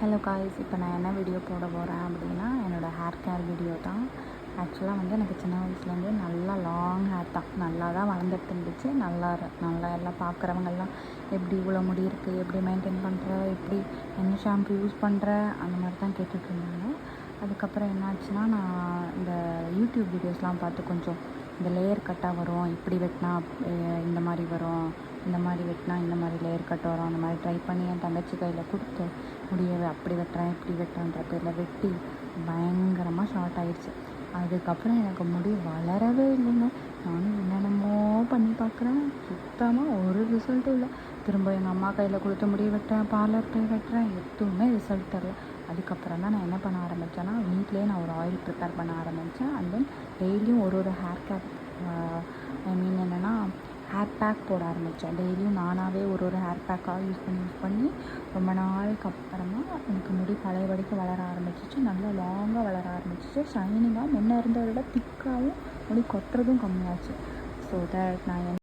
Hello guys, இப்போ நான் என்ன வீடியோ போட போகிறேன் அப்படின்னா என்னோடய ஹேர் கேர் வீடியோ தான். ஆக்சுவலாக வந்து எனக்கு சின்ன வயசுலேருந்து நல்லா லாங் ஹேர் தான், நல்லா தான் வளர்ந்துட்டு இருந்துச்சு. நல்லா எல்லாம் பார்க்குறவங்கெல்லாம் எப்படி இவ்வளோ முடி இருக்குது, எப்படி மெயின்டைன் பண்ணுற, எப்படி என்ன ஷாம்பு யூஸ் பண்ணுற, அந்த மாதிரி தான் கேட்டுட்ருந்தாங்க. அதுக்கப்புறம் என்னாச்சுன்னா, நான் இந்த யூடியூப் வீடியோஸ்லாம் பார்த்து கொஞ்சம் இந்த லேயர் கட்டாக வரும், இப்படி வெட்டினா இந்த மாதிரி வரும், இந்த மாதிரி வெட்டினா இந்த மாதிரி லேயர் கட் வரும், அந்த மாதிரி ட்ரை பண்ணி என் தங்கச்சி கையில் கொடுத்து முடியவே அப்படி வெட்டுறேன் இப்படி வெட்டுறேன்ற பேரில் வெட்டி பயங்கரமாக ஷார்ட் ஆகிடுச்சு. அதுக்கப்புறம் எனக்கு முடி வளரவே இல்லைங்க. நானும் என்னென்னமோ பண்ணி பார்க்குறேன், சுத்தமாக ஒரு ரிசல்ட்டும் இல்லை. திரும்ப எங்கள் அம்மா கையில் கொடுத்து முடி வெட்டுறேன், பார்லர் போய் வெட்டுறேன், எதுவுமே ரிசல்ட் தரல. அதுக்கப்புறம் தான் நான் என்ன பண்ண ஆரம்பித்தேன்னா, வீட்டிலே நான் ஒரு ஆயில் ப்ரிப்பேர் பண்ண ஆரம்பித்தேன். அண்ட் தென் டெய்லியும் ஒரு ஹேர் கேர் என்னென்னா ஹேர் பேக் போட ஆரம்பித்தேன். டெய்லியும் நானாகவே ஒரு ஹேர் பேக்காக யூஸ் பண்ணி ரொம்ப நாளுக்கு அப்புறமா எனக்கு முடி பழையபடிக்கு வளர ஆரம்பிச்சிச்சு. நல்லா லாங்காக வளர ஆரம்பிச்சிச்சு. ஷைனிங்காக முன்னே இருந்ததை விட திக்காகவும் முடி கொட்டுறதும் கம்மியாச்சு. ஸோ தட் நான்